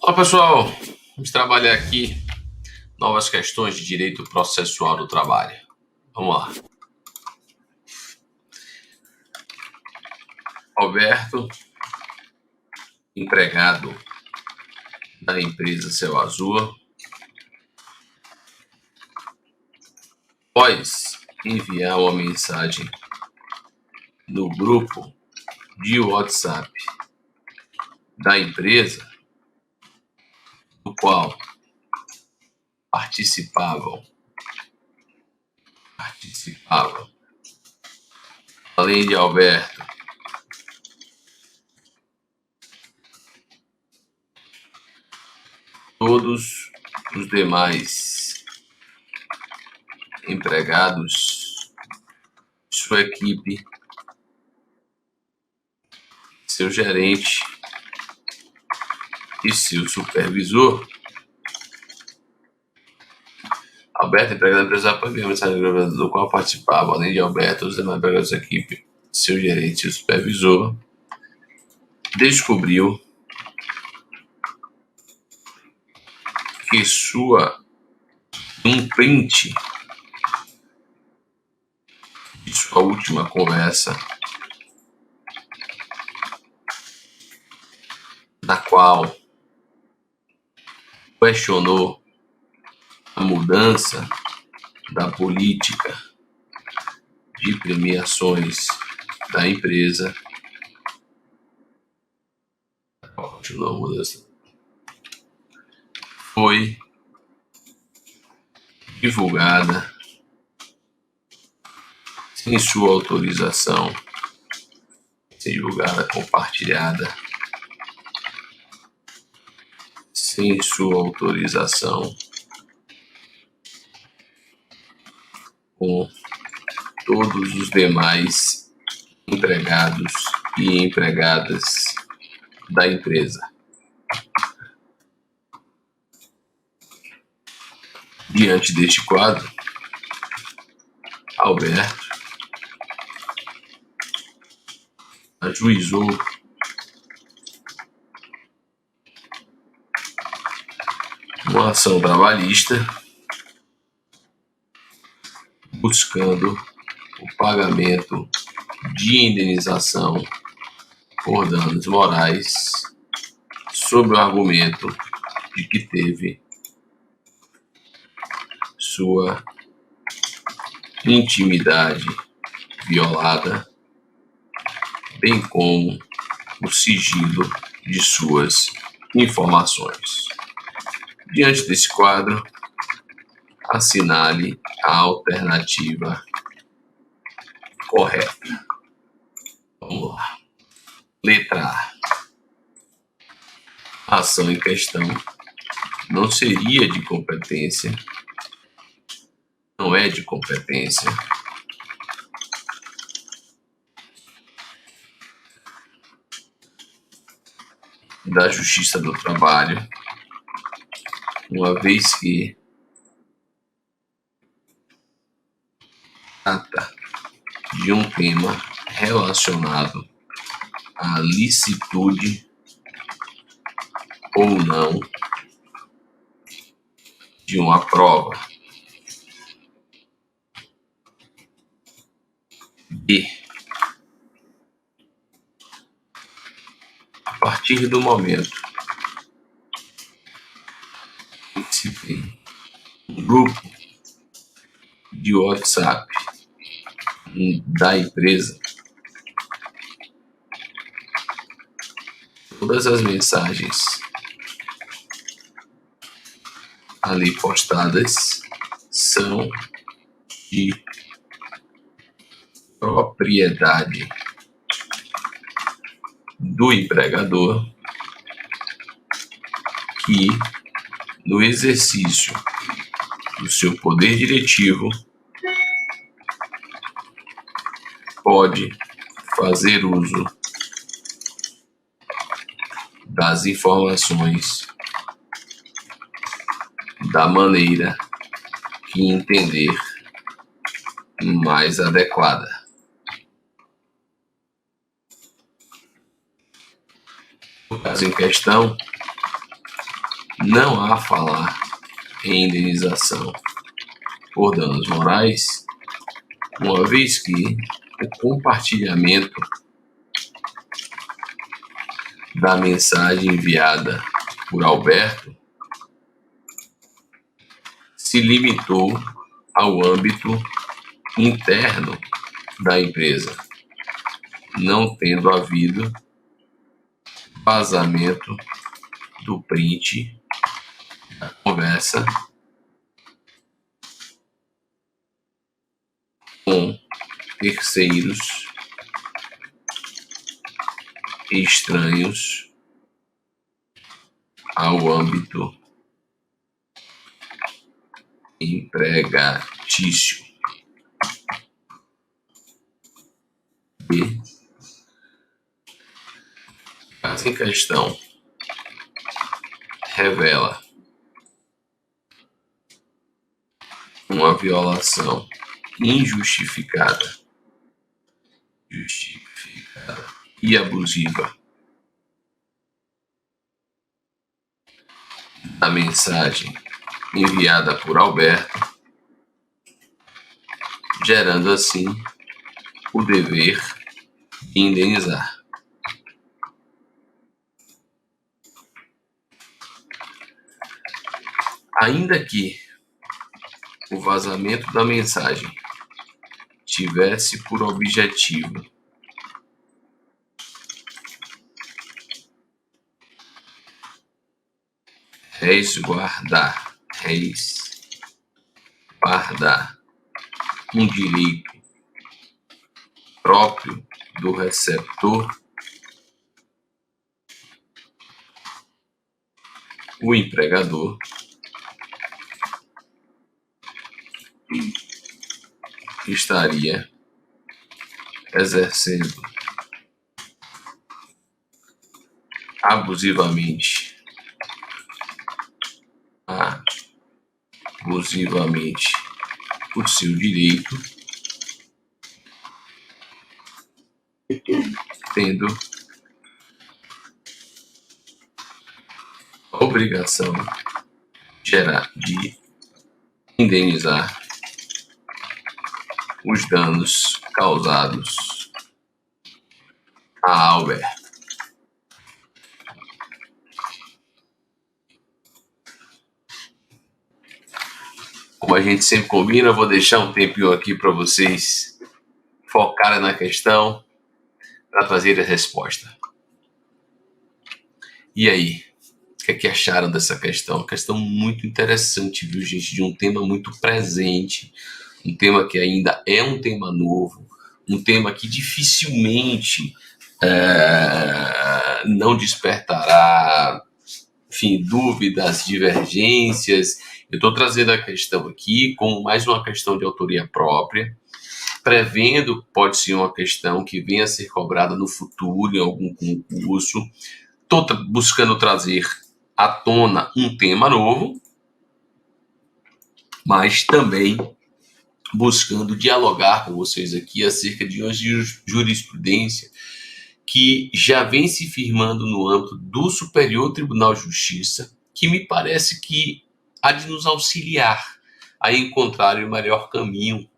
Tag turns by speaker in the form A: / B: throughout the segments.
A: Olá, pessoal. Vamos trabalhar aqui novas questões de direito processual do trabalho. Vamos lá. Roberto, empregado da empresa Céu Azul, após enviar uma mensagem no grupo de WhatsApp da empresa, do qual participavam, além de Alberto, todos os demais empregados, sua equipe, seu gerente e seu supervisor. Alberto, empregado da empresa, enviou a mensagem do qual participava, além de Alberto, os demais empregados da equipe, seu gerente e supervisor, descobriu que um print de sua última conversa, na qual questionou a mudança da política de premiações da empresa, foi divulgada sem sua autorização, divulgada, compartilhada, sem sua autorização, com todos os demais empregados e empregadas da empresa. Diante deste quadro, Alberto ajuizou uma ação trabalhista buscando o pagamento de indenização por danos morais, sob o argumento de que teve sua intimidade violada, bem como o sigilo de suas informações. Diante desse quadro, assinale a alternativa correta. Vamos lá. Letra A. A ação em questão não seria de competência, não é de competência da Justiça do Trabalho, uma vez que trata de um tema relacionado à licitude ou não de uma prova. B. A partir do momento que se tem um grupo de WhatsApp da empresa, todas as mensagens ali postadas são de propriedade do empregador, que, no exercício do seu poder diretivo, pode fazer uso das informações da maneira que entender mais adequada. No caso em questão, Não há falar em indenização por danos morais, uma vez que o compartilhamento da mensagem enviada por Alberto se limitou ao âmbito interno da empresa, não tendo havido vazamento do print da conversa com terceiros estranhos ao âmbito empregatício. E caso em questão revela uma violação injustificada e abusiva da mensagem enviada por Alberto, gerando assim o dever de indenizar. Ainda que o vazamento da mensagem tivesse por objetivo resguardar um direito próprio do receptor, o empregador estaria exercendo abusivamente o seu direito, tendo a obrigação de indenizar os danos causados a Alberto. Como a gente sempre combina, eu vou deixar um tempinho aqui para vocês focarem na questão para trazer a resposta. E aí, o que acharam dessa questão? Uma questão muito interessante, viu, gente? De um tema muito presente, um tema que ainda é um tema novo, um tema que dificilmente não despertará, enfim, dúvidas, divergências. Eu estou trazendo a questão aqui como mais uma questão de autoria própria, prevendo que pode ser uma questão que venha a ser cobrada no futuro em algum concurso. Estou buscando trazer à tona um tema novo, mas também buscando dialogar com vocês aqui acerca de uma jurisprudência que já vem se firmando no âmbito do Superior Tribunal de Justiça, que me parece que há de nos auxiliar a encontrar o melhor caminho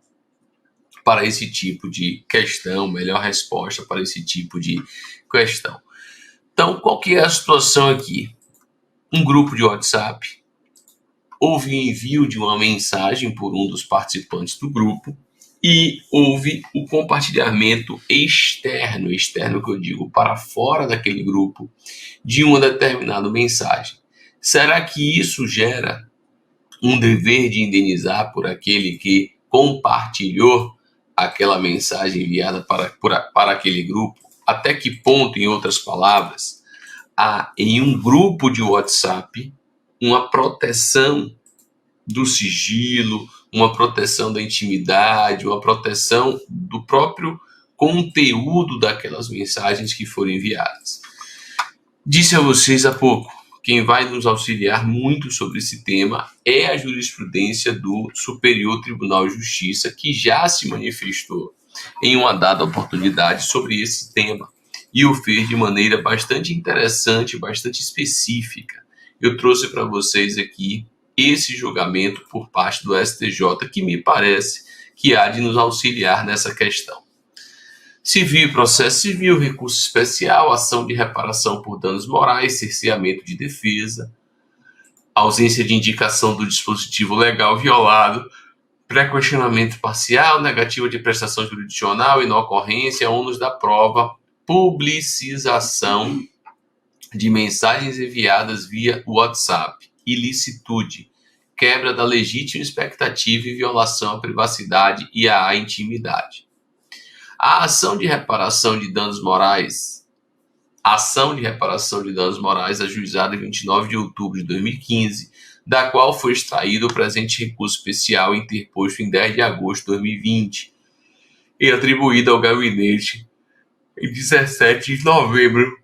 A: para esse tipo de questão, melhor resposta para esse tipo de questão. Então, qual que é a situação aqui? Um grupo de WhatsApp, houve envio de uma mensagem por um dos participantes do grupo e houve o compartilhamento externo que eu digo, para fora daquele grupo, de uma determinada mensagem. Será que isso gera um dever de indenizar por aquele que compartilhou aquela mensagem enviada para aquele grupo? Até que ponto, em outras palavras, há em um grupo de WhatsApp uma proteção do sigilo, uma proteção da intimidade, uma proteção do próprio conteúdo daquelas mensagens que foram enviadas? Disse a vocês há pouco, quem vai nos auxiliar muito sobre esse tema é a jurisprudência do Superior Tribunal de Justiça, que já se manifestou em uma dada oportunidade sobre esse tema e o fez de maneira bastante interessante, bastante específica. eu trouxe para vocês aqui esse julgamento por parte do STJ, que me parece que há de nos auxiliar nessa questão. Civil e processo civil, recurso especial, ação de reparação por danos morais, cerceamento de defesa, ausência de indicação do dispositivo legal violado, pré-questionamento parcial, negativa de prestação jurisdicional, inocorrência, ônus da prova, publicização de mensagens enviadas via WhatsApp, ilicitude, quebra da legítima expectativa e violação à privacidade e à intimidade. A ação de reparação de danos morais, ajuizada em 29 de outubro de 2015, da qual foi extraído o presente recurso especial interposto em 10 de agosto de 2020 e atribuído ao gabinete em 17 de novembro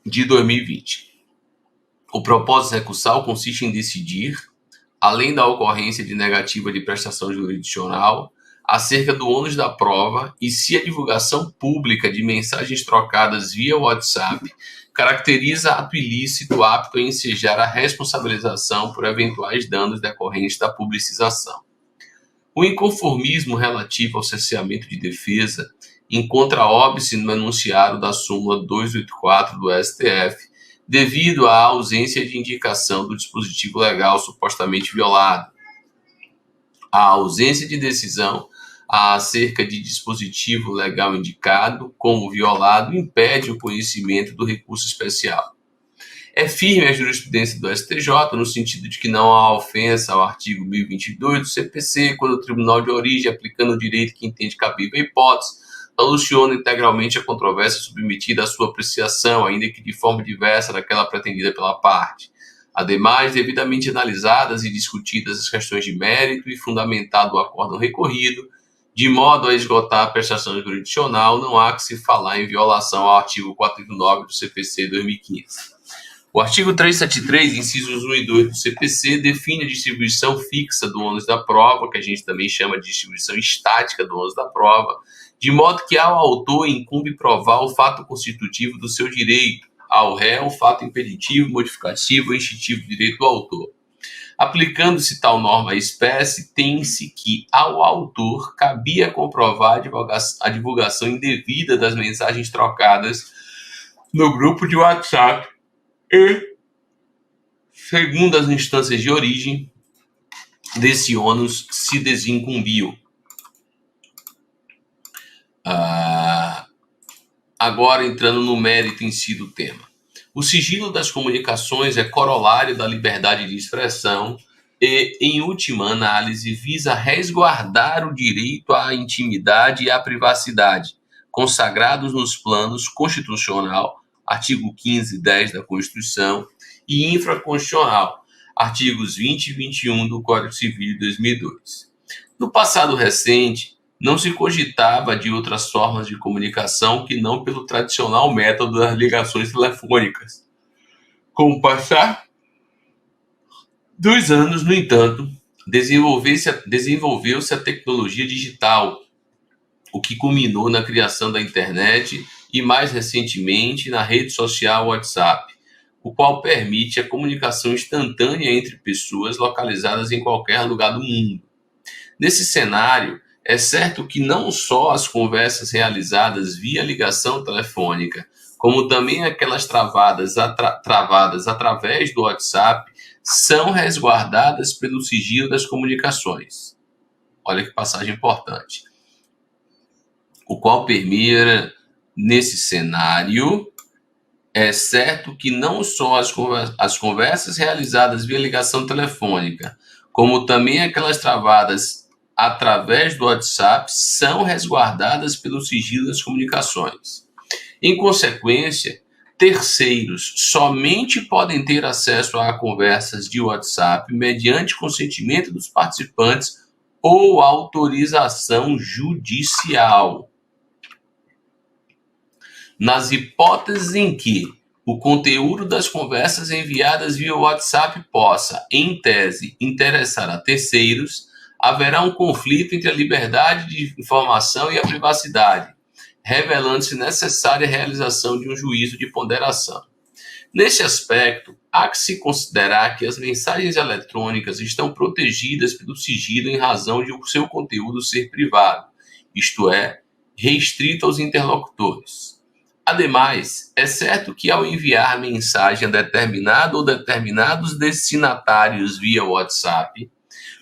A: de 2020. O propósito recursal consiste em decidir, além da ocorrência de negativa de prestação jurisdicional, acerca do ônus da prova e se a divulgação pública de mensagens trocadas via WhatsApp caracteriza ato ilícito apto a ensejar a responsabilização por eventuais danos decorrentes da publicização. O inconformismo relativo ao cerceamento de defesa encontra óbice no enunciado da súmula 284 do STF, devido à ausência de indicação do dispositivo legal supostamente violado. A ausência de decisão acerca de dispositivo legal indicado como violado impede o conhecimento do recurso especial. É firme a jurisprudência do STJ no sentido de que não há ofensa ao artigo 1022 do CPC quando o tribunal de origem, aplicando o direito que entende cabível a hipótese, soluciona integralmente a controvérsia submetida à sua apreciação, ainda que de forma diversa daquela pretendida pela parte. Ademais, devidamente analisadas e discutidas as questões de mérito e fundamentado o acórdão recorrido, de modo a esgotar a prestação jurisdicional, não há que se falar em violação ao artigo 409 do CPC 2015. O artigo 373, incisos 1 e 2 do CPC, define a distribuição fixa do ônus da prova, que a gente também chama de distribuição estática do ônus da prova, de modo que ao autor incumbe provar o fato constitutivo do seu direito, ao réu o fato impeditivo, modificativo ou extintivo do direito do autor. Aplicando-se tal norma à espécie, tem-se que, ao autor, cabia comprovar a divulgação indevida das mensagens trocadas no grupo de WhatsApp e, segundo as instâncias de origem, desse ônus se desincumbiu. Agora, entrando no mérito em si do tema. O sigilo das comunicações é corolário da liberdade de expressão e, em última análise, visa resguardar o direito à intimidade e à privacidade, consagrados nos planos constitucional, artigo 15 e 10 da Constituição, e infraconstitucional, artigos 20 e 21 do Código Civil de 2002. No passado recente, não se cogitava de outras formas de comunicação que não pelo tradicional método das ligações telefônicas. Com o passar dos anos, no entanto, desenvolveu-se a tecnologia digital, o que culminou na criação da internet e, mais recentemente, na rede social WhatsApp, o qual permite a comunicação instantânea entre pessoas localizadas em qualquer lugar do mundo. Nesse cenário, é certo que não só as conversas realizadas via ligação telefônica, como também aquelas travadas através do WhatsApp, são resguardadas pelo sigilo das comunicações. Olha que passagem importante. O qual permeia nesse cenário, é certo que não só as conversas realizadas via ligação telefônica, como também aquelas travadas através do WhatsApp, são resguardadas pelo sigilo das comunicações. Em consequência, terceiros somente podem ter acesso a conversas de WhatsApp mediante consentimento dos participantes ou autorização judicial. Nas hipóteses em que o conteúdo das conversas enviadas via WhatsApp possa, em tese, interessar a terceiros, haverá um conflito entre a liberdade de informação e a privacidade, revelando-se necessária a realização de um juízo de ponderação. Neste aspecto, há que se considerar que as mensagens eletrônicas estão protegidas pelo sigilo em razão de o seu conteúdo ser privado, isto é, restrito aos interlocutores. Ademais, é certo que ao enviar mensagem a determinado ou determinados destinatários via WhatsApp,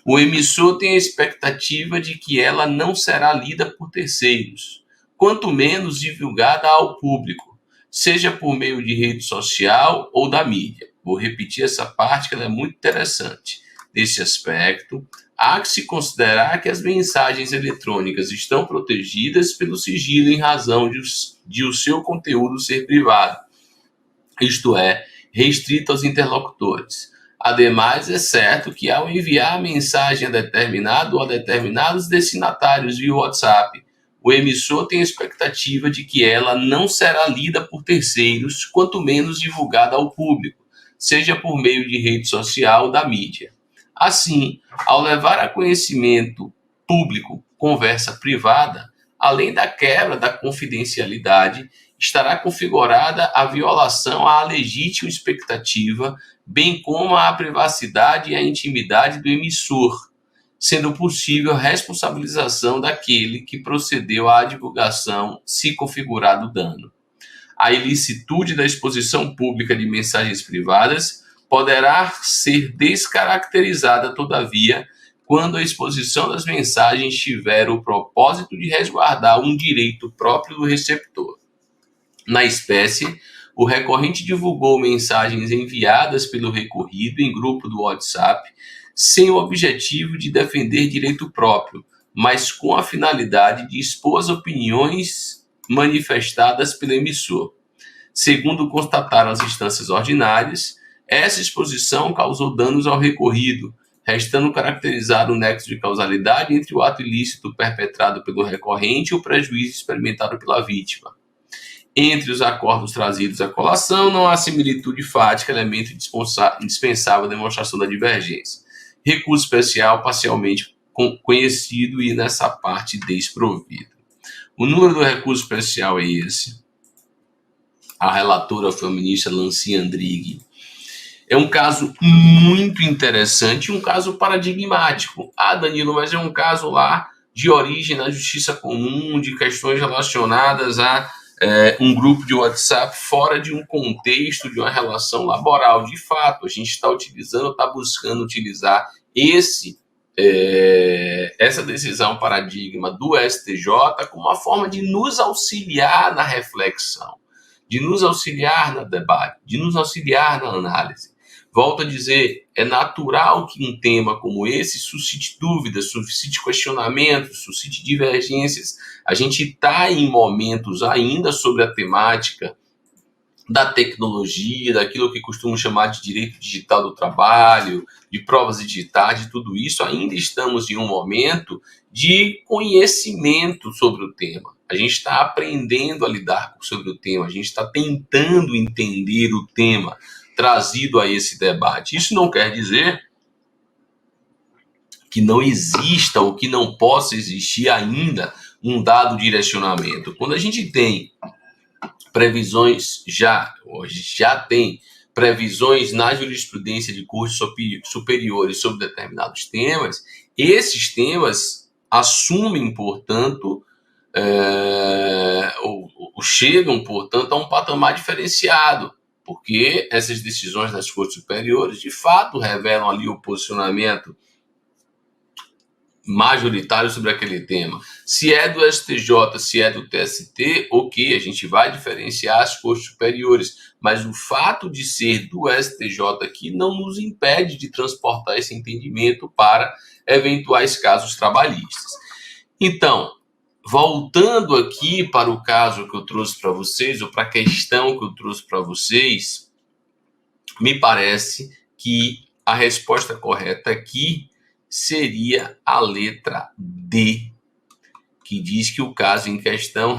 A: o emissor tem a expectativa de que ela não será lida por terceiros, quanto menos divulgada ao público, seja por meio de rede social ou da mídia. Vou repetir essa parte que ela é muito interessante. Nesse aspecto, há que se considerar que as mensagens eletrônicas estão protegidas pelo sigilo em razão de o seu conteúdo ser privado, isto é, restrito aos interlocutores. Ademais, é certo que ao enviar a mensagem a determinado ou a determinados destinatários via WhatsApp, o emissor tem a expectativa de que ela não será lida por terceiros, quanto menos divulgada ao público, seja por meio de rede social ou da mídia. Assim, ao levar a conhecimento público conversa privada, além da quebra da confidencialidade, estará configurada a violação à legítima expectativa, bem como à privacidade e à intimidade do emissor, sendo possível a responsabilização daquele que procedeu à divulgação, se configurado o dano. A ilicitude da exposição pública de mensagens privadas poderá ser descaracterizada, todavia, quando a exposição das mensagens tiver o propósito de resguardar um direito próprio do receptor. Na espécie, o recorrente divulgou mensagens enviadas pelo recorrido em grupo do WhatsApp sem o objetivo de defender direito próprio, mas com a finalidade de expor as opiniões manifestadas pelo emissor. Segundo constataram as instâncias ordinárias, essa exposição causou danos ao recorrido, restando caracterizar o nexo de causalidade entre o ato ilícito perpetrado pelo recorrente e o prejuízo experimentado pela vítima. Entre os acordos trazidos à colação, não há similitude fática, elemento indispensável à demonstração da divergência. Recurso especial parcialmente conhecido e nessa parte desprovido. O número do recurso especial é esse. A relatora foi a ministra Lancy Andrighi. É um caso muito interessante, um caso paradigmático. Ah, Danilo, mas é um caso lá de origem na justiça comum, de questões relacionadas a um grupo de WhatsApp fora de um contexto de uma relação laboral. De fato, a gente está buscando utilizar essa decisão paradigma do STJ como uma forma de nos auxiliar na reflexão, de nos auxiliar no debate, de nos auxiliar na análise. Volto a dizer, é natural que um tema como esse suscite dúvidas, suscite questionamentos, suscite divergências. A gente está em momentos ainda sobre a temática da tecnologia, daquilo que costumo chamar de direito digital do trabalho, de provas digitais, de tudo isso. Ainda estamos em um momento de conhecimento sobre o tema. A gente está aprendendo a lidar sobre o tema, a gente está tentando entender o tema trazido a esse debate. Isso não quer dizer que não exista ou que não possa existir ainda um dado direcionamento. Quando a gente tem previsões, hoje já tem previsões na jurisprudência de cursos superiores sobre determinados temas, esses temas assumem, portanto, ou chegam, portanto, a um patamar diferenciado, porque essas decisões das cortes superiores, de fato, revelam ali o posicionamento majoritário sobre aquele tema. Se é do STJ, se é do TST, ok, a gente vai diferenciar as cortes superiores, mas o fato de ser do STJ aqui não nos impede de transportar esse entendimento para eventuais casos trabalhistas. Então, voltando aqui para o caso que eu trouxe para vocês, ou para a questão que eu trouxe para vocês, me parece que a resposta correta aqui seria a letra D, que diz que o caso em questão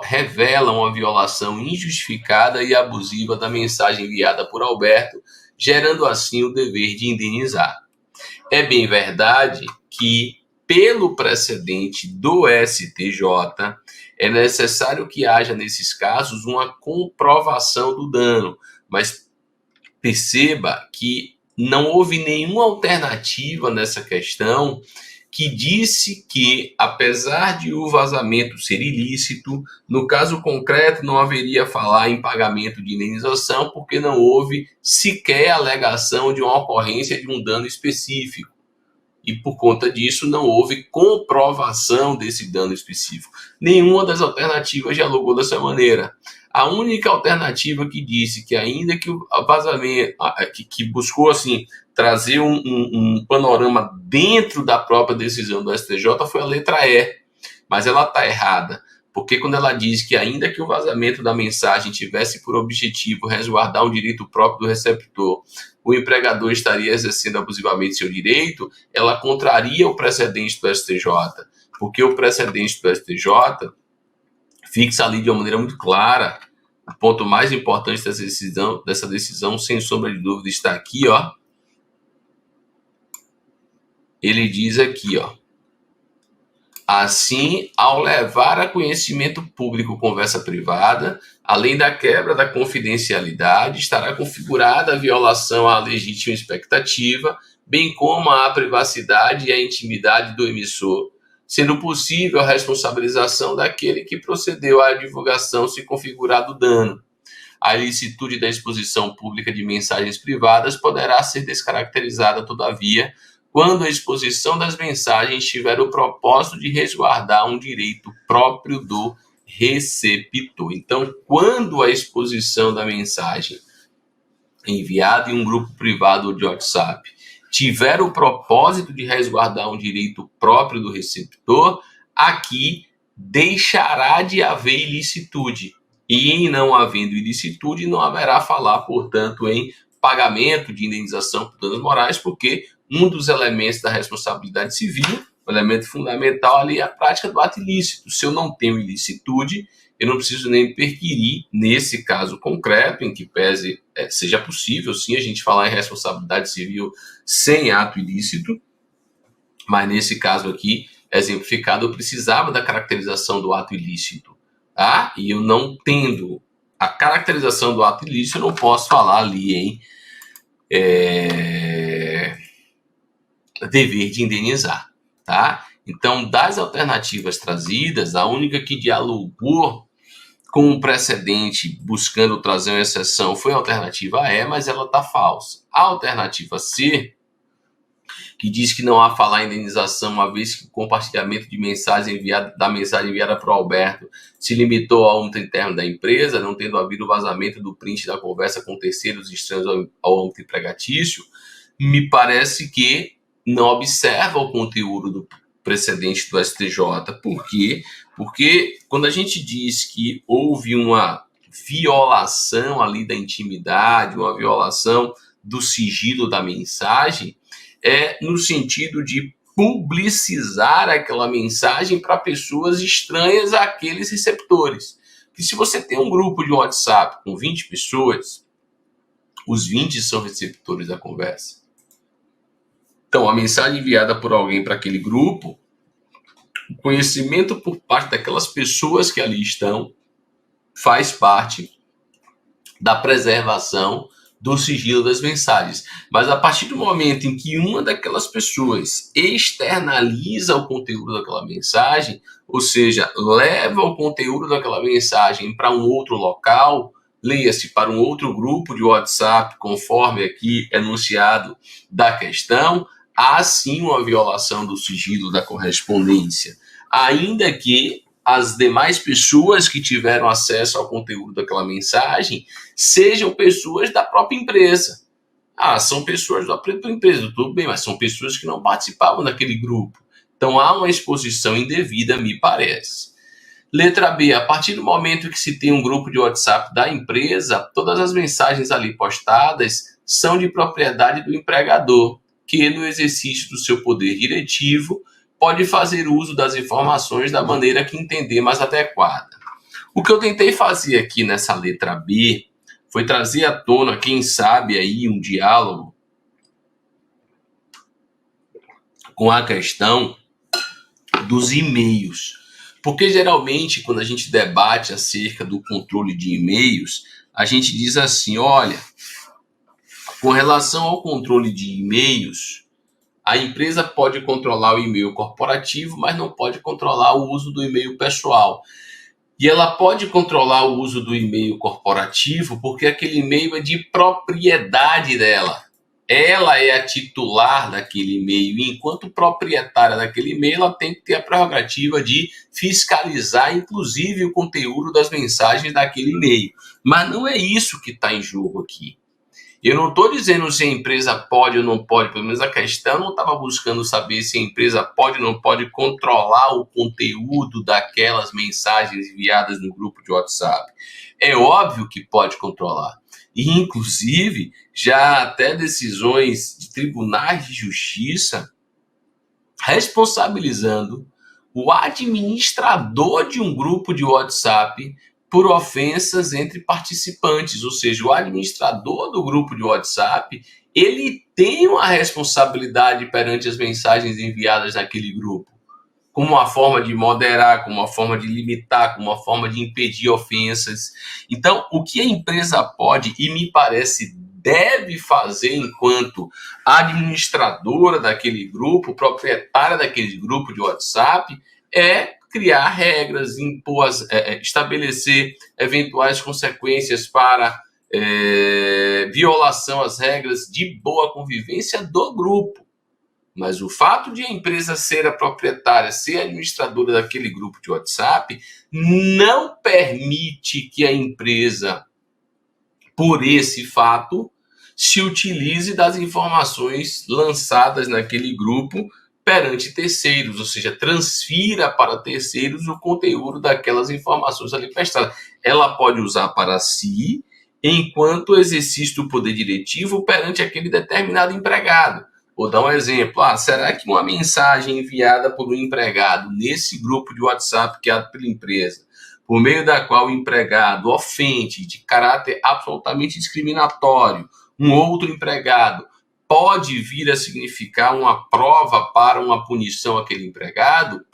A: revela uma violação injustificada e abusiva da mensagem enviada por Alberto, gerando assim o dever de indenizar. É bem verdade que, pelo precedente do STJ, é necessário que haja, nesses casos, uma comprovação do dano, mas perceba que não houve nenhuma alternativa nessa questão que disse que, apesar de o vazamento ser ilícito, no caso concreto não haveria falar em pagamento de indenização, porque não houve sequer alegação de uma ocorrência de um dano específico. E por conta disso não houve comprovação desse dano específico. Nenhuma das alternativas dialogou dessa maneira. A única alternativa que disse que, ainda que o vazamento, que buscou assim trazer um panorama dentro da própria decisão do STJ, foi a letra E, mas ela está errada, porque quando ela diz que, ainda que o vazamento da mensagem tivesse por objetivo resguardar um direito próprio do receptor, o empregador estaria exercendo abusivamente seu direito, ela contraria o precedente do STJ, porque o precedente do STJ fixa ali de uma maneira muito clara. O ponto mais importante dessa decisão, sem sombra de dúvida, está aqui, ó. Ele diz aqui, ó: assim, ao levar a conhecimento público conversa privada, além da quebra da confidencialidade, estará configurada a violação à legítima expectativa, bem como à privacidade e à intimidade do emissor, sendo possível a responsabilização daquele que procedeu à divulgação se configurado dano. A ilicitude da exposição pública de mensagens privadas poderá ser descaracterizada, todavia, quando a exposição das mensagens tiver o propósito de resguardar um direito próprio do receptor. Então, quando a exposição da mensagem enviada em um grupo privado de WhatsApp tiver o propósito de resguardar um direito próprio do receptor, aqui deixará de haver ilicitude. E, em não havendo ilicitude, não haverá falar, portanto, em pagamento de indenização por danos morais, porque um dos elementos da responsabilidade civil, o elemento fundamental ali, é a prática do ato ilícito. Se eu não tenho ilicitude, eu não preciso nem perquirir, nesse caso concreto, em que pese seja possível, sim, a gente falar em responsabilidade civil sem ato ilícito, mas nesse caso aqui, exemplificado, eu precisava da caracterização do ato ilícito, tá? E eu não tendo a caracterização do ato ilícito, eu não posso falar ali em dever de indenizar, tá? Então, das alternativas trazidas, a única que dialogou com o precedente buscando trazer uma exceção foi a alternativa E, mas ela está falsa. A alternativa C, que diz que não há falar em indenização, uma vez que o compartilhamento de mensagem da mensagem enviada para o Alberto se limitou ao âmbito interno da empresa, não tendo havido vazamento do print da conversa com terceiros estranhos ao âmbito empregatício, me parece que não observa o conteúdo do precedente do STJ. Por quê? Porque quando a gente diz que houve uma violação ali da intimidade, uma violação do sigilo da mensagem, é no sentido de publicizar aquela mensagem para pessoas estranhas àqueles receptores. Que se você tem um grupo de WhatsApp com 20 pessoas, os 20 são receptores da conversa. Então, a mensagem enviada por alguém para aquele grupo, o conhecimento por parte daquelas pessoas que ali estão, faz parte da preservação do sigilo das mensagens. Mas a partir do momento em que uma daquelas pessoas externaliza o conteúdo daquela mensagem, ou seja, leva o conteúdo daquela mensagem para um outro local, leia-se para um outro grupo de WhatsApp, conforme aqui enunciado da questão, há sim uma violação do sigilo da correspondência, ainda que as demais pessoas que tiveram acesso ao conteúdo daquela mensagem sejam pessoas da própria empresa. São pessoas da própria empresa, tudo bem, mas são pessoas que não participavam daquele grupo. Então há uma exposição indevida, me parece. Letra B, a partir do momento que se tem um grupo de WhatsApp da empresa, todas as mensagens ali postadas são de propriedade do empregador, que no exercício do seu poder diretivo pode fazer uso das informações da maneira que entender mais adequada. O que eu tentei fazer aqui nessa letra B foi trazer à tona, quem sabe, aí um diálogo com a questão dos e-mails. Porque geralmente, quando a gente debate acerca do controle de e-mails, a gente diz assim, olha, Com relação ao controle de e-mails, a empresa pode controlar o e-mail corporativo, mas não pode controlar o uso do e-mail pessoal. E ela pode controlar o uso do e-mail corporativo porque aquele e-mail é de propriedade dela. Ela é a titular daquele e-mail e, enquanto proprietária daquele e-mail, ela tem que ter a prerrogativa de fiscalizar, inclusive, o conteúdo das mensagens daquele e-mail. Mas não é isso que está em jogo aqui. Eu não estou dizendo se a empresa pode ou não pode, pelo menos a questão não estava buscando saber se a empresa pode ou não pode controlar o conteúdo daquelas mensagens enviadas no grupo de WhatsApp. É óbvio que pode controlar. E, inclusive, já até decisões de tribunais de justiça responsabilizando o administrador de um grupo de WhatsApp por ofensas entre participantes, ou seja, o administrador do grupo de WhatsApp, ele tem uma responsabilidade perante as mensagens enviadas naquele grupo, como uma forma de moderar, como uma forma de limitar, como uma forma de impedir ofensas. Então, o que a empresa pode, e me parece deve fazer enquanto administradora daquele grupo, proprietária daquele grupo de WhatsApp, é criar regras, impor, estabelecer eventuais consequências para violação às regras de boa convivência do grupo. Mas o fato de a empresa ser a proprietária, ser a administradora daquele grupo de WhatsApp, não permite que a empresa, por esse fato, se utilize das informações lançadas naquele grupo perante terceiros, ou seja, transfira para terceiros o conteúdo daquelas informações ali prestadas. Ela pode usar para si, enquanto exercício do poder diretivo perante aquele determinado empregado. Vou dar um exemplo. Será que uma mensagem enviada por um empregado nesse grupo de WhatsApp criado pela empresa, por meio da qual o empregado ofende de caráter absolutamente discriminatório um outro empregado, pode vir a significar uma prova para uma punição àquele empregado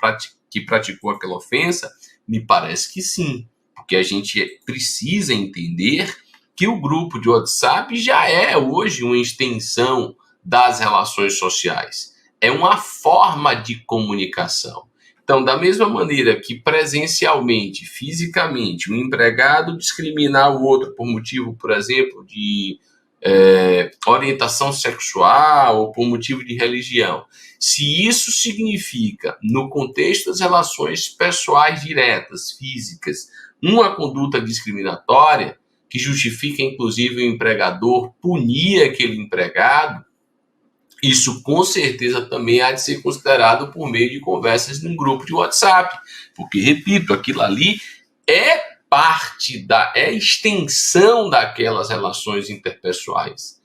A: que praticou aquela ofensa? Me parece que sim, porque a gente precisa entender que o grupo de WhatsApp já é hoje uma extensão das relações sociais. É uma forma de comunicação. Então, da mesma maneira que presencialmente, fisicamente, um empregado discriminar o outro por motivo, por exemplo, de orientação sexual ou por motivo de religião, se isso significa, no contexto das relações pessoais diretas, físicas, uma conduta discriminatória que justifica, inclusive, o empregador punir aquele empregado, isso com certeza também há de ser considerado por meio de conversas num grupo de WhatsApp, porque, repito, aquilo ali é extensão daquelas relações interpessoais.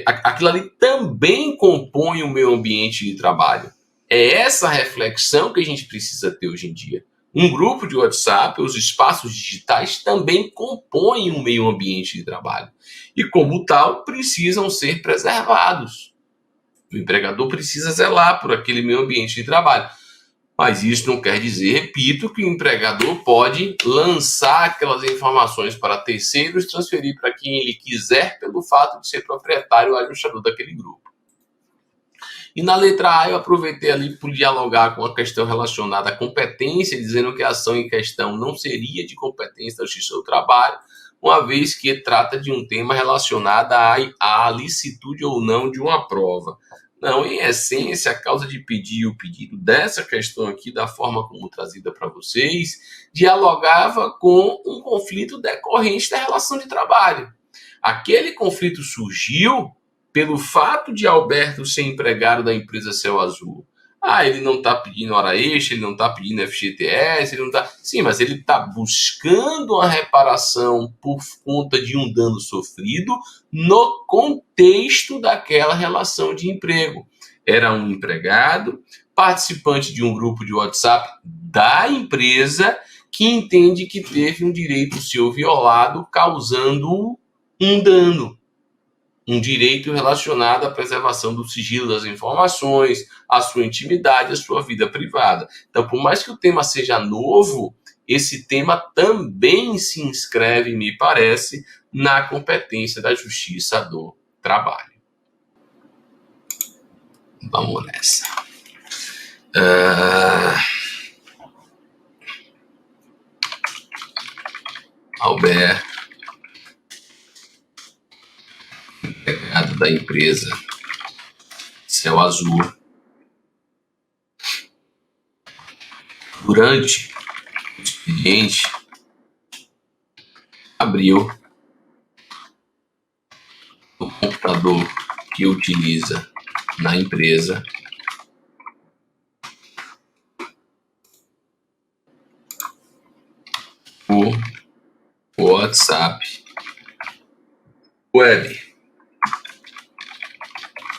A: Aquilo ali também compõe o meu ambiente de trabalho. É essa reflexão que a gente precisa ter hoje em dia. Um grupo de WhatsApp, os espaços digitais também compõem um meio ambiente de trabalho. E, como tal, precisam ser preservados. O empregador precisa zelar por aquele meio ambiente de trabalho. Mas isso não quer dizer, repito, que o empregador pode lançar aquelas informações para terceiros, transferir para quem ele quiser pelo fato de ser proprietário ou administrador daquele grupo. E na letra A eu aproveitei ali por dialogar com a questão relacionada à competência, dizendo que a ação em questão não seria de competência da Justiça do Trabalho, uma vez que trata de um tema relacionado à licitude ou não de uma prova. Não, em essência, a causa de pedir o pedido dessa questão aqui, da forma como trazida para vocês, dialogava com um conflito decorrente da relação de trabalho. Aquele conflito surgiu pelo fato de Alberto ser empregado da empresa Céu Azul. Ele não está pedindo hora extra, ele não está pedindo FGTS, ele não está... Sim, mas ele está buscando uma reparação por conta de um dano sofrido no contexto daquela relação de emprego. Era um empregado, participante de um grupo de WhatsApp da empresa, que entende que teve um direito seu violado, causando um dano. Um direito relacionado à preservação do sigilo das informações, à sua intimidade, à sua vida privada. Então, por mais que o tema seja novo, esse tema também se inscreve, me parece, na competência da Justiça do trabalho. Vamos nessa. Albert, empregado da empresa Céu Azul, durante o expediente, abriu o computador que utiliza na empresa o WhatsApp Web,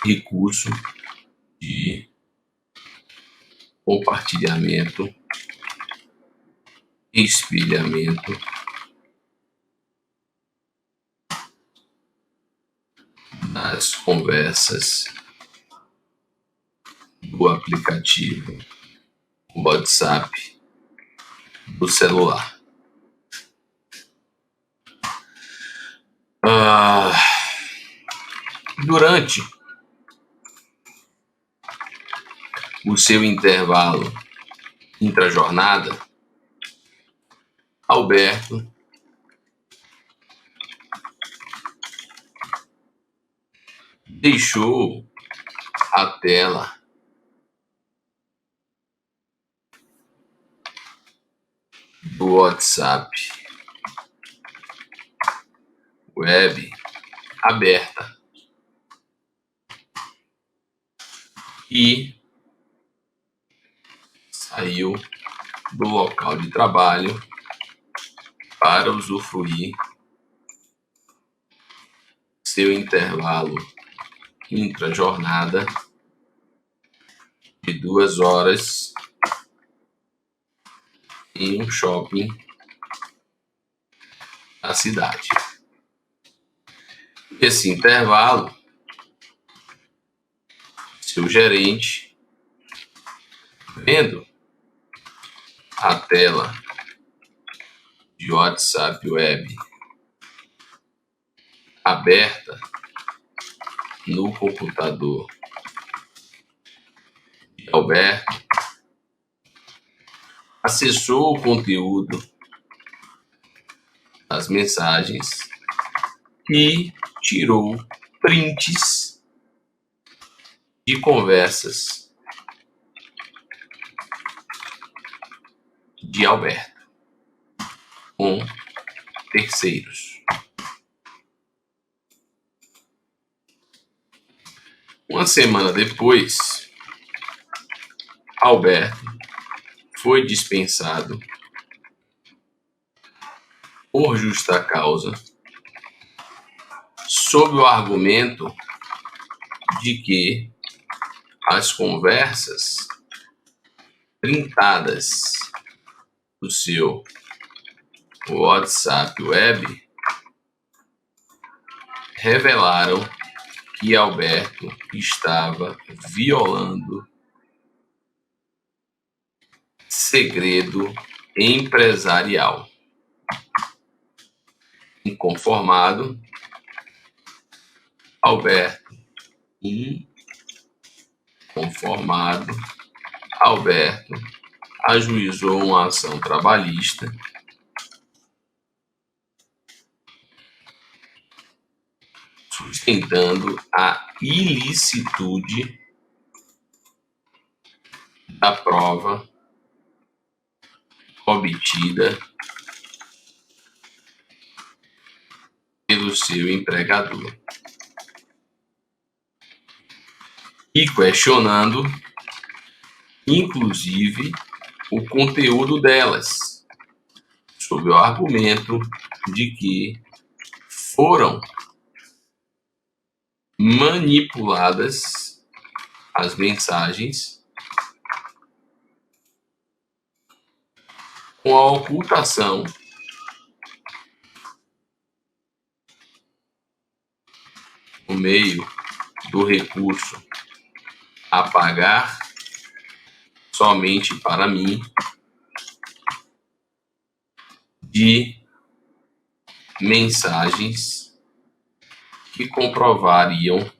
A: recurso de compartilhamento, espelhamento das conversas do aplicativo WhatsApp do celular. Durante o seu intervalo intrajornada, Alberto deixou a tela do WhatsApp Web aberta e saiu do local de trabalho para usufruir seu intervalo intrajornada de 2 horas em um shopping da cidade. Esse intervalo, seu gerente, vendo a tela de WhatsApp Web aberta no computador de Alberto, acessou o conteúdo das mensagens e tirou prints de conversas de Alberto com terceiros. Uma semana depois, Alberto foi dispensado por justa causa, sob o argumento de que as conversas printadas do seu WhatsApp Web revelaram que Alberto estava violando segredo empresarial. Inconformado, Alberto ajuizou uma ação trabalhista sustentando a ilicitude da prova obtida pelo seu empregador e questionando, inclusive, o conteúdo delas, sob o argumento de que foram manipuladas as mensagens com a ocultação por meio do recurso apagar somente para mim de mensagens que comprovariam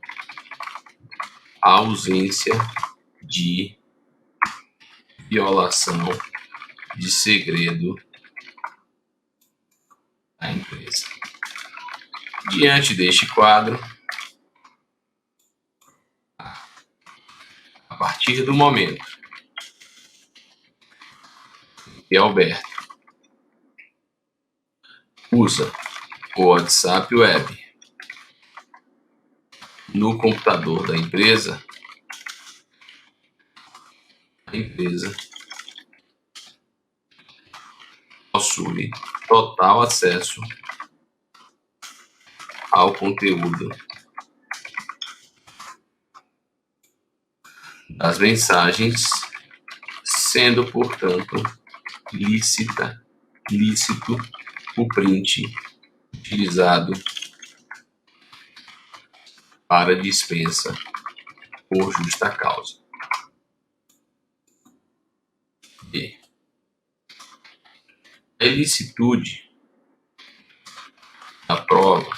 A: a ausência de violação de segredo da empresa. Diante deste quadro, a partir do momento que Alberto usa o WhatsApp Web no computador da empresa, a empresa possui total acesso ao conteúdo das mensagens, sendo, portanto, lícito o print utilizado para dispensa por justa causa. E a ilicitude da prova,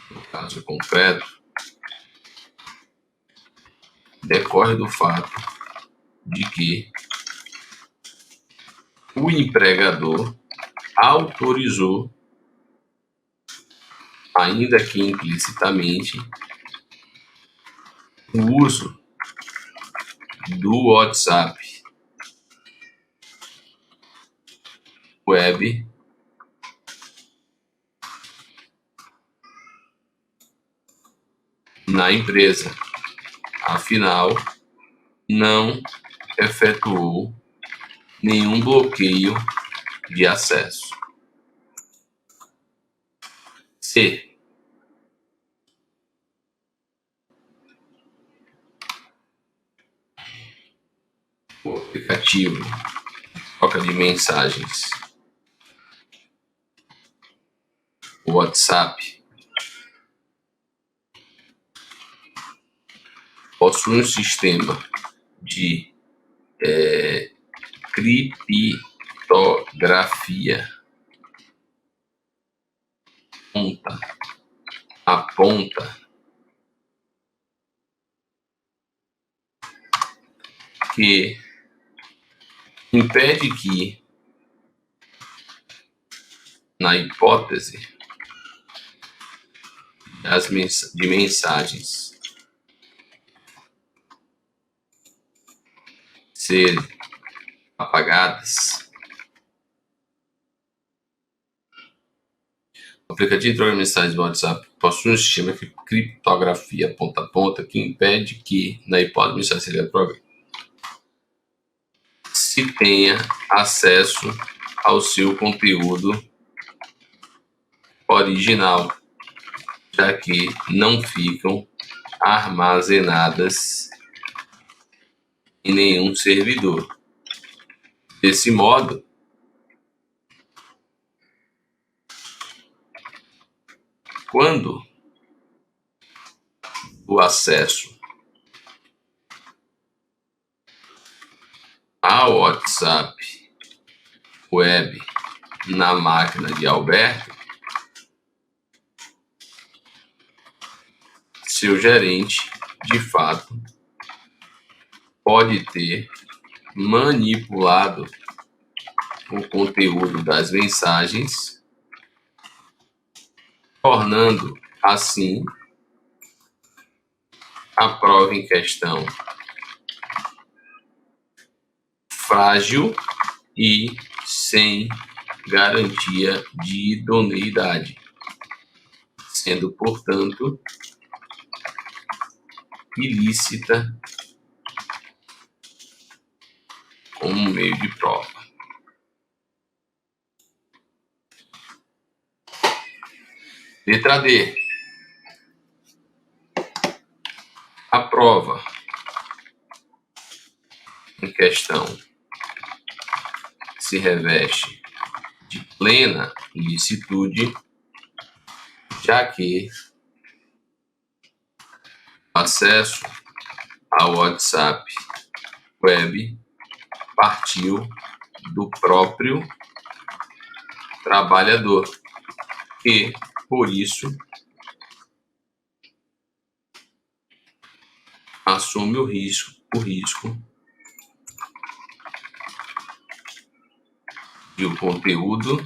A: no caso concreto, decorre do fato de que o empregador autorizou, ainda que implicitamente, o uso do WhatsApp Web na empresa, afinal, não efetuou nenhum bloqueio de acesso. C. O aplicativo troca de mensagens WhatsApp possui um sistema de criptografia ponta a ponta que impede que, na hipótese de mensagens serem apagadas, o aplicativo de troca de mensagens do WhatsApp possui um sistema de criptografia ponta a ponta que impede que, na hipótese de mensagem serem apagadas, se tenha acesso ao seu conteúdo original, já que não ficam armazenadas em nenhum servidor. Desse modo, quando o acesso ao WhatsApp Web na máquina de Alberto, seu gerente, de fato, pode ter manipulado o conteúdo das mensagens, tornando, assim, a prova em questão frágil e sem garantia de idoneidade, sendo, portanto, ilícita como meio de prova. Letra D. A prova em questão se reveste de plena ilicitude, já que o acesso ao WhatsApp Web partiu do próprio trabalhador, que, por isso, assume o risco de o conteúdo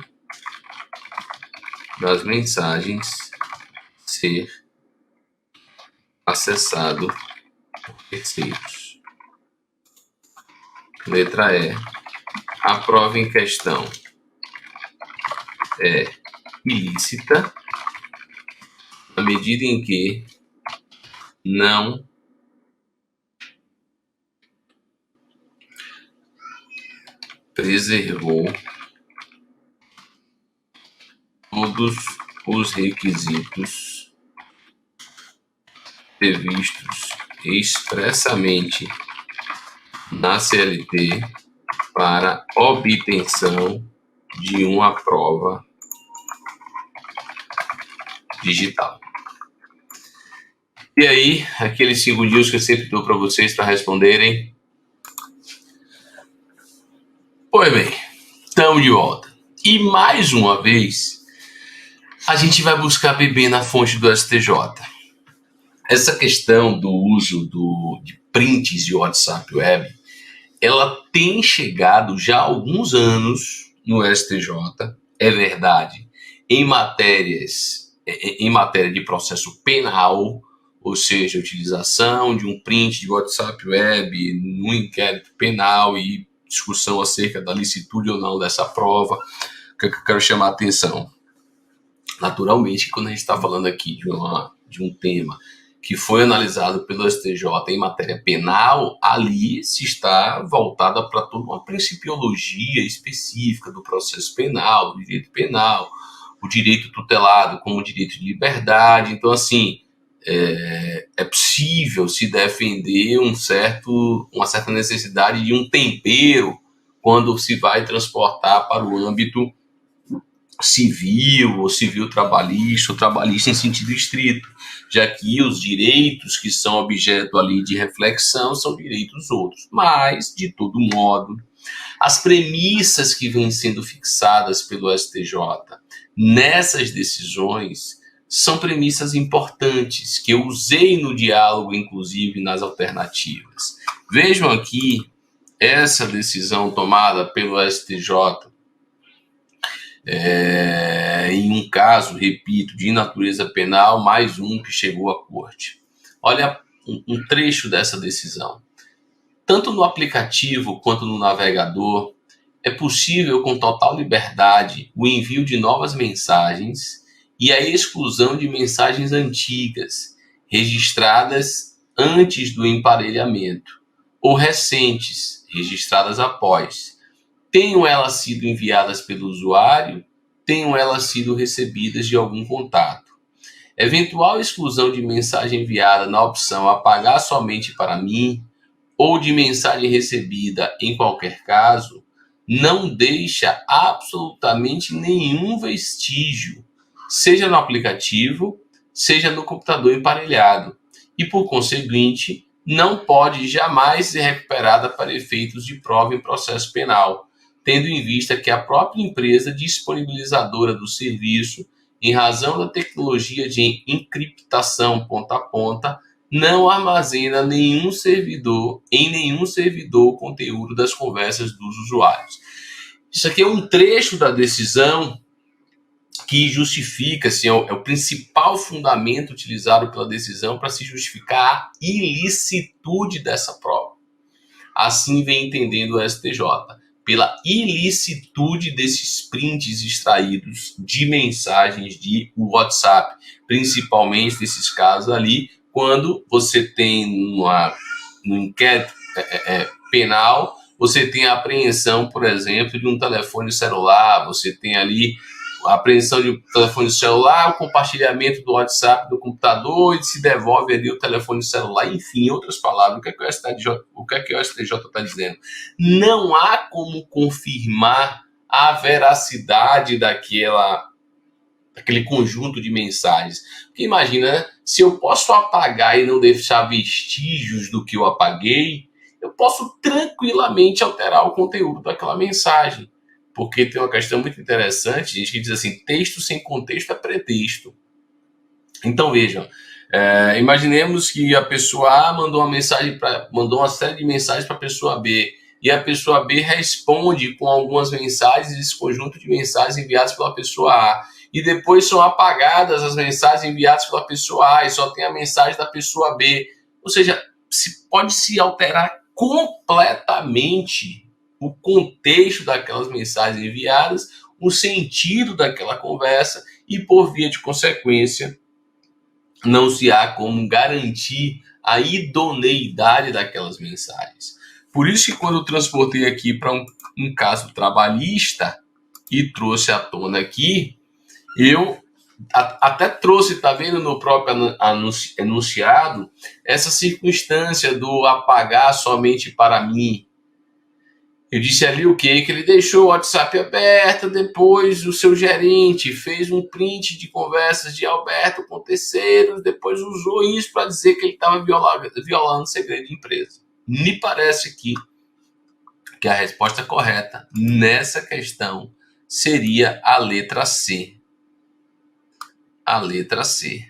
A: das mensagens ser acessado por terceiros. Letra E. A prova em questão é ilícita na medida em que não preservou todos os requisitos previstos expressamente na CLT para obtenção de uma prova digital. E aí, aqueles 5 dias que eu sempre dou para vocês para responderem. Pois bem, estamos de volta. E mais uma vez, a gente vai buscar beber na fonte do STJ. Essa questão do uso de prints de WhatsApp Web, ela tem chegado já há alguns anos no STJ, é verdade, em matéria de processo penal, ou seja, utilização de um print de WhatsApp Web no inquérito penal e discussão acerca da licitude ou não dessa prova, que eu quero chamar a atenção. Naturalmente, quando a gente está falando aqui de um tema que foi analisado pelo STJ em matéria penal, ali se está voltada para toda uma principiologia específica do processo penal, do direito penal, o direito tutelado como direito de liberdade. Então, assim, é possível se defender uma certa necessidade de um tempero quando se vai transportar para o âmbito civil ou civil trabalhista ou trabalhista em sentido estrito, já que os direitos que são objeto ali de reflexão são direitos outros. Mas, de todo modo, as premissas que vêm sendo fixadas pelo STJ nessas decisões são premissas importantes, que eu usei no diálogo, inclusive, nas alternativas. Vejam aqui essa decisão tomada pelo STJ em um caso, repito, de natureza penal, mais um que chegou à corte. Olha um trecho dessa decisão. Tanto no aplicativo quanto no navegador, é possível com total liberdade o envio de novas mensagens e a exclusão de mensagens antigas, registradas antes do emparelhamento, ou recentes, registradas após. Tenham elas sido enviadas pelo usuário, tenham elas sido recebidas de algum contato. Eventual exclusão de mensagem enviada na opção apagar somente para mim, ou de mensagem recebida em qualquer caso, não deixa absolutamente nenhum vestígio, seja no aplicativo, seja no computador emparelhado, e por conseguinte, não pode jamais ser recuperada para efeitos de prova em processo penal, tendo em vista que a própria empresa disponibilizadora do serviço, em razão da tecnologia de encriptação ponta a ponta, não armazena em nenhum servidor o conteúdo das conversas dos usuários. Isso aqui é um trecho da decisão que justifica, assim, é o principal fundamento utilizado pela decisão para se justificar a ilicitude dessa prova. Assim vem entendendo o STJ, pela ilicitude desses prints extraídos de mensagens de WhatsApp, principalmente nesses casos ali, quando você tem no inquérito penal, você tem a apreensão, por exemplo, de um telefone celular, você tem ali a apreensão de um telefone celular, o compartilhamento do WhatsApp do computador e se devolve ali o telefone celular, enfim, em outras palavras, o que é que o STJ está dizendo? Não há como confirmar a veracidade daquele conjunto de mensagens. Porque imagina, né? Se eu posso apagar e não deixar vestígios do que eu apaguei, eu posso tranquilamente alterar o conteúdo daquela mensagem. Porque tem uma questão muito interessante, gente, que diz assim, texto sem contexto é pretexto. Então, vejam, Imaginemos que a pessoa A mandou uma série de mensagens para a pessoa B, e a pessoa B responde com algumas mensagens, esse conjunto de mensagens enviadas pela pessoa A, e depois são apagadas as mensagens enviadas pela pessoa A e só tem a mensagem da pessoa B. Ou seja, pode se alterar completamente o contexto daquelas mensagens enviadas, o sentido daquela conversa, e por via de consequência não se há como garantir a idoneidade daquelas mensagens. Por isso que quando eu transportei aqui para um caso trabalhista e trouxe à tona aqui, eu até trouxe, tá vendo, no próprio enunciado, essa circunstância do apagar somente para mim. Eu disse ali o quê? Que ele deixou o WhatsApp aberto, depois o seu gerente fez um print de conversas de Alberto com terceiros, depois usou isso para dizer que ele estava violando o segredo de empresa. Me parece aqui que a resposta correta nessa questão seria a letra C. A letra C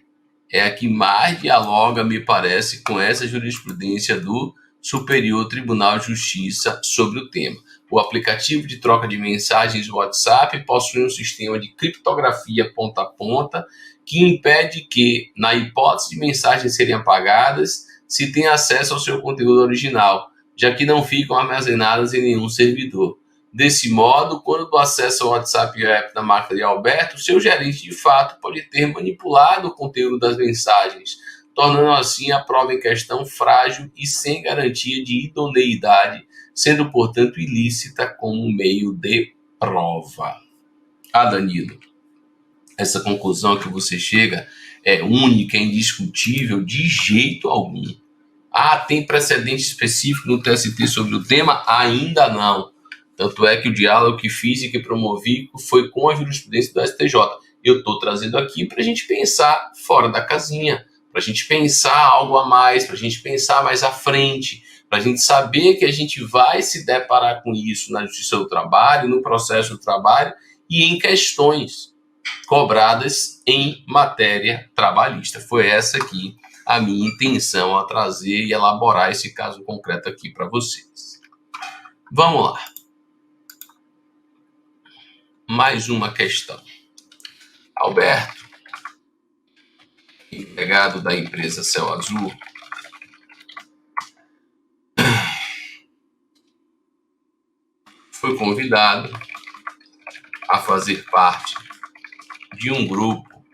A: é a que mais dialoga, me parece, com essa jurisprudência do Superior Tribunal de Justiça sobre o tema. O aplicativo de troca de mensagens WhatsApp possui um sistema de criptografia ponta a ponta que impede que, na hipótese de mensagens serem apagadas, se tenha acesso ao seu conteúdo original, já que não ficam armazenadas em nenhum servidor. Desse modo, quando acessa o WhatsApp App da máquina de Alberto, seu gerente de fato pode ter manipulado o conteúdo das mensagens, tornando assim a prova em questão frágil e sem garantia de idoneidade, sendo, portanto, ilícita como meio de prova. Danilo, essa conclusão que você chega é única, é indiscutível, de jeito algum. Tem precedente específico no TST sobre o tema? Ainda não. Tanto é que o diálogo que fiz e que promovi foi com a jurisprudência do STJ. Eu estou trazendo aqui para a gente pensar fora da casinha, para a gente pensar algo a mais, para a gente pensar mais à frente, para a gente saber que a gente vai se deparar com isso na Justiça do Trabalho, no processo do trabalho e em questões cobradas em matéria trabalhista. Foi essa aqui a minha intenção a trazer e elaborar esse caso concreto aqui para vocês. Vamos lá. Mais uma questão. Alberto, empregado da empresa Céu Azul, foi convidado a fazer parte de um grupo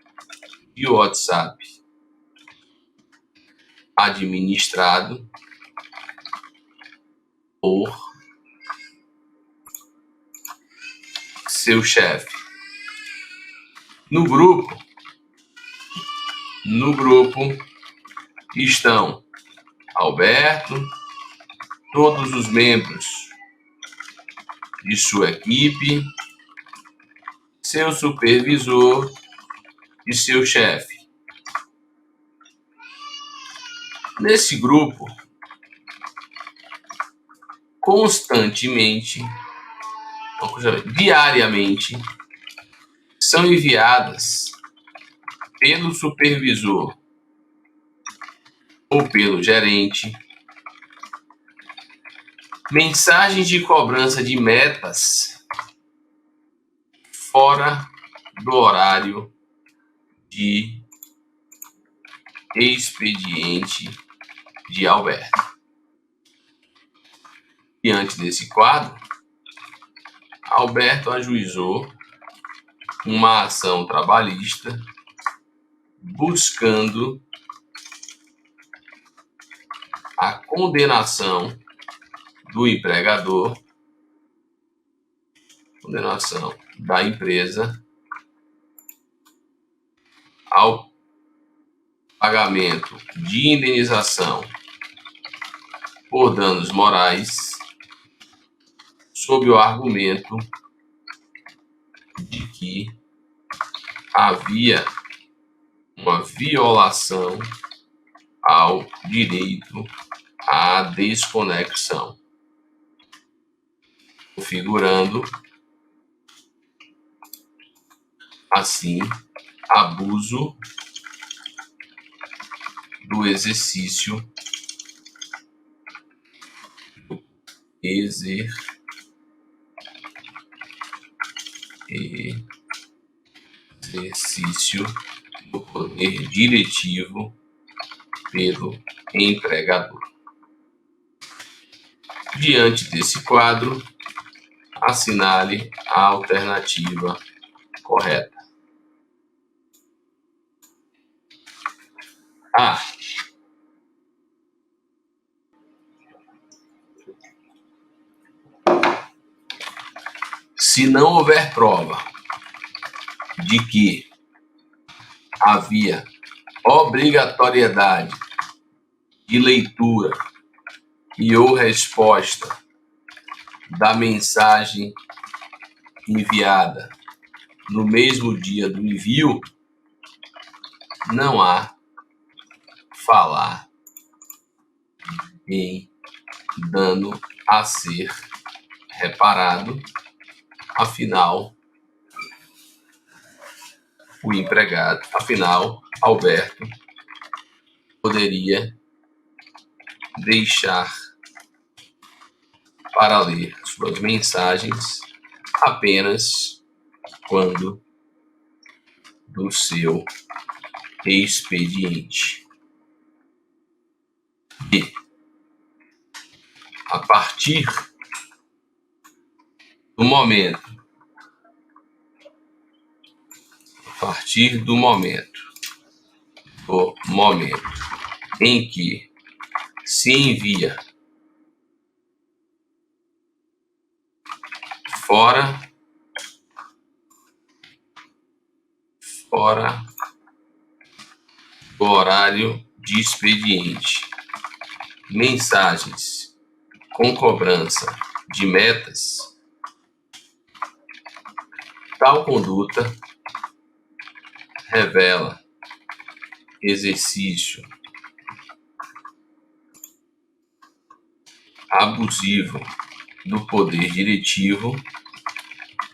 A: de WhatsApp administrado por seu chefe. No grupo estão Alberto, todos os membros de sua equipe, seu supervisor e seu chefe. Nesse grupo, constantemente, diariamente, são enviadas pelo supervisor ou pelo gerente mensagens de cobrança de metas fora do horário de expediente de Alberto. Diante desse quadro, Alberto ajuizou uma ação trabalhista buscando a condenação do empregador, condenação da empresa ao pagamento de indenização por danos morais, sob o argumento de que havia uma violação ao direito à desconexão, configurando assim abuso do exercício do poder diretivo pelo empregador. Diante desse quadro, assinale a alternativa correta. A. Se não houver prova de que havia obrigatoriedade de leitura e ou resposta da mensagem enviada no mesmo dia do envio, não há falar em dano a ser reparado, afinal, Alberto poderia deixar para ler suas mensagens apenas quando do seu expediente. B. A partir do momento em que se envia fora do horário de expediente mensagens com cobrança de metas, tal conduta revela exercício abusivo do poder diretivo,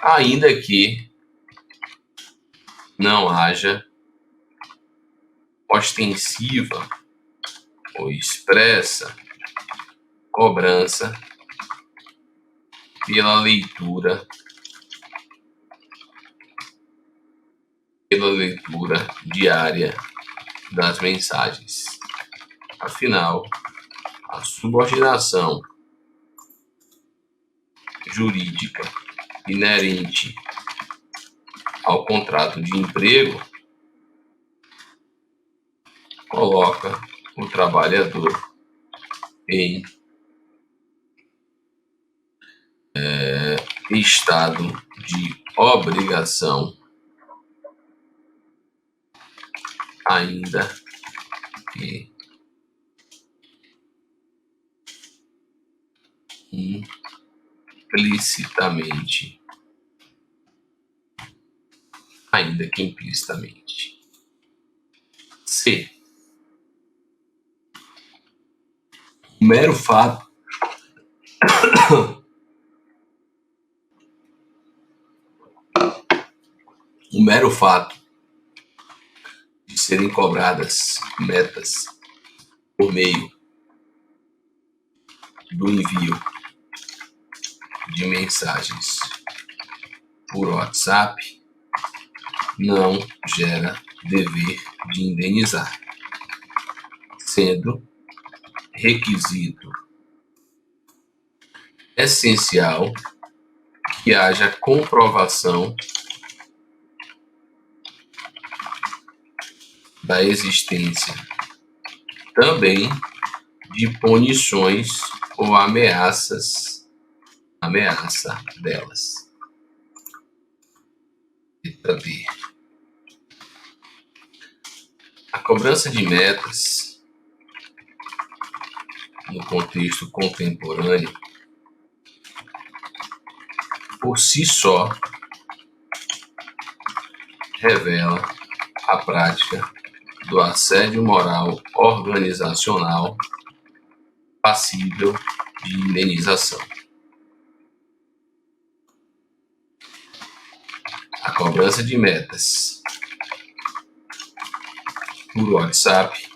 A: ainda que não haja ostensiva ou expressa cobrança pela leitura diária das mensagens. Afinal, a subordinação jurídica inerente ao contrato de emprego coloca o trabalhador em estado de obrigação, ainda que implicitamente. C. O mero fato de serem cobradas metas por meio do envio de mensagens por WhatsApp não gera dever de indenizar, sendo requisito essencial que haja comprovação da existência também de punições ou ameaça delas. Letra B. A cobrança de metas no contexto contemporâneo, por si só, revela a prática do assédio moral organizacional passível de indenização. A cobrança de metas por WhatsApp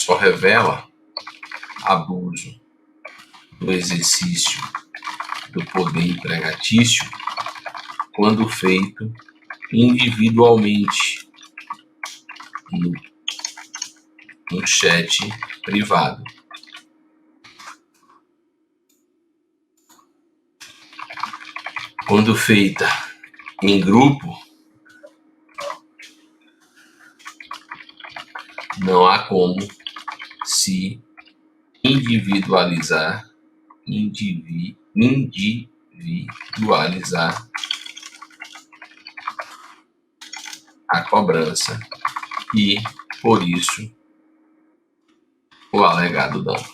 A: só revela abuso do exercício do poder empregatício quando feito individualmente no chat privado. Quando feita em grupo, não há como se individualizar a cobrança e, por isso, o alegado dano.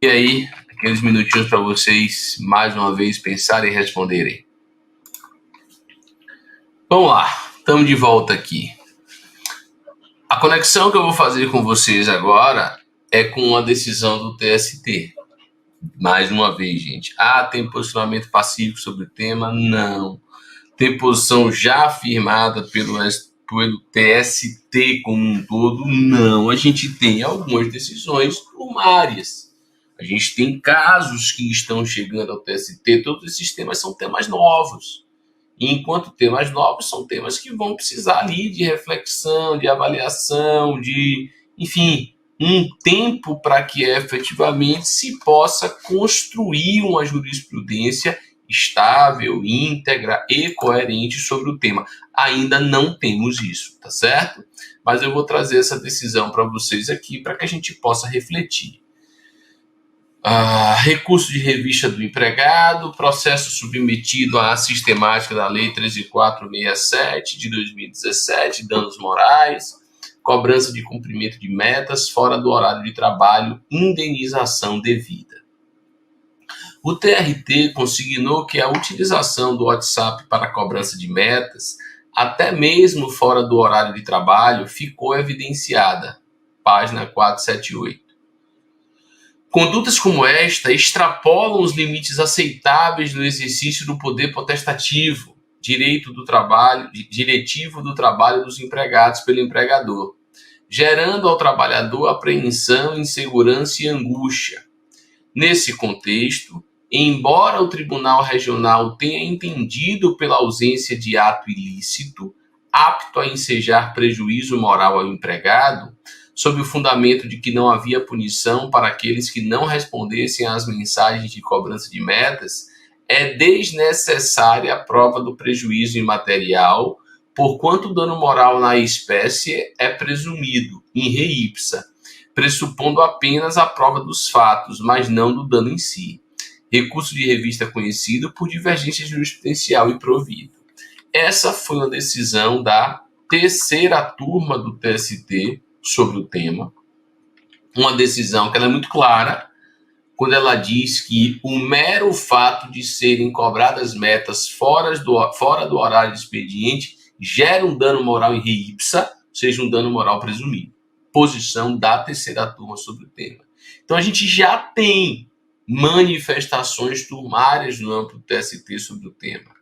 A: E aí, aqueles minutinhos para vocês, mais uma vez, pensarem e responderem. Vamos lá, estamos de volta aqui. A conexão que eu vou fazer com vocês agora é com a decisão do TST. Mais uma vez, gente. Tem posicionamento pacífico sobre o tema? Não. Tem posição já afirmada pelo TST como um todo? Não. A gente tem algumas decisões sumárias. A gente tem casos que estão chegando ao TST. Todos esses temas são temas novos. E enquanto temas novos, são temas que vão precisar ali de reflexão, de avaliação, enfim, um tempo para que efetivamente se possa construir uma jurisprudência estável, íntegra e coerente sobre o tema. Ainda não temos isso, tá certo? Mas eu vou trazer essa decisão para vocês aqui para que a gente possa refletir. Recurso de revista do empregado, processo submetido à sistemática da Lei 13.467 de 2017, danos morais, cobrança de cumprimento de metas fora do horário de trabalho, indenização devida. O TRT consignou que a utilização do WhatsApp para cobrança de metas, até mesmo fora do horário de trabalho, ficou evidenciada. Página 478. Condutas como esta extrapolam os limites aceitáveis no exercício do poder potestativo, diretivo do trabalho dos empregados pelo empregador, gerando ao trabalhador apreensão, insegurança e angústia. Nesse contexto, embora o Tribunal Regional tenha entendido pela ausência de ato ilícito, apto a ensejar prejuízo moral ao empregado, sob o fundamento de que não havia punição para aqueles que não respondessem às mensagens de cobrança de metas, é desnecessária a prova do prejuízo imaterial, porquanto o dano moral na espécie é presumido, in re ipsa, pressupondo apenas a prova dos fatos, mas não do dano em si. Recurso de revista conhecido por divergência jurisprudencial e provido. Essa foi uma decisão da terceira turma do TST sobre o tema. Uma decisão que ela é muito clara quando ela diz que o mero fato de serem cobradas metas fora do horário de expediente gera um dano moral in re ipsa, ou seja, um dano moral presumido. Posição da terceira turma sobre o tema. Então a gente já tem manifestações turmárias no âmbito do TST sobre o tema.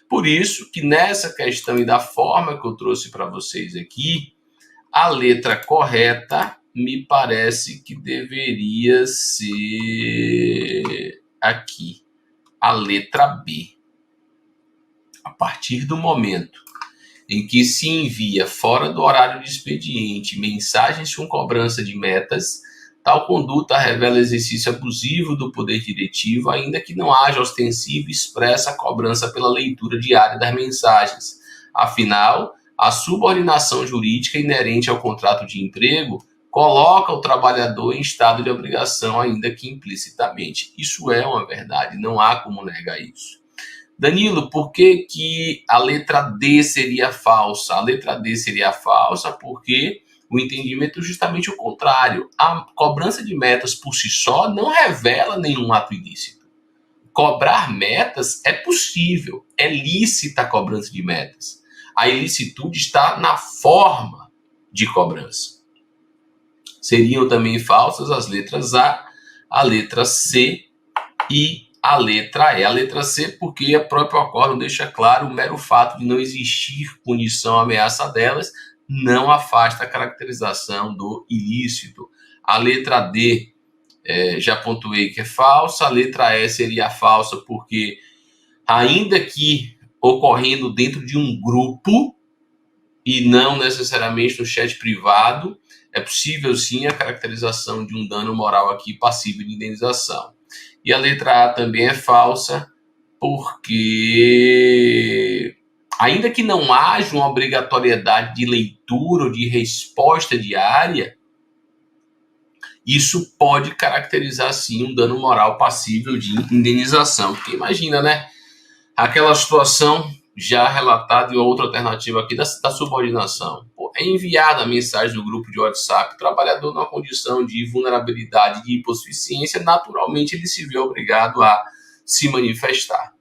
A: Por isso que nessa questão e da forma que eu trouxe para vocês aqui, a letra correta me parece que deveria ser aqui, a letra B. A partir do momento em que se envia fora do horário de expediente mensagens com cobrança de metas, tal conduta revela exercício abusivo do poder diretivo, ainda que não haja ostensiva e expressa cobrança pela leitura diária das mensagens. Afinal, a subordinação jurídica inerente ao contrato de emprego coloca o trabalhador em estado de obrigação, ainda que implicitamente. Isso é uma verdade, não há como negar isso. Danilo, por que a letra D seria falsa? A letra D seria falsa porque o entendimento é justamente o contrário. A cobrança de metas por si só não revela nenhum ato ilícito. Cobrar metas é possível, é lícita a cobrança de metas. A ilicitude está na forma de cobrança. Seriam também falsas as letras A, a letra C e a letra E. A letra C porque o próprio acórdão deixa claro o mero fato de não existir punição ou ameaça delas, não afasta a caracterização do ilícito. A letra D, já pontuei que é falsa. A letra E seria falsa porque, ainda que ocorrendo dentro de um grupo e não necessariamente no chat privado, é possível sim a caracterização de um dano moral aqui passível de indenização. E a letra A também é falsa porque, ainda que não haja uma obrigatoriedade de leitura ou de resposta diária, isso pode caracterizar sim um dano moral passível de indenização. Porque imagina, né? Aquela situação já relatada, e outra alternativa aqui da subordinação. Pô, é enviada a mensagem do grupo de WhatsApp, o trabalhador numa condição de vulnerabilidade, de hipossuficiência, naturalmente ele se vê obrigado a se manifestar.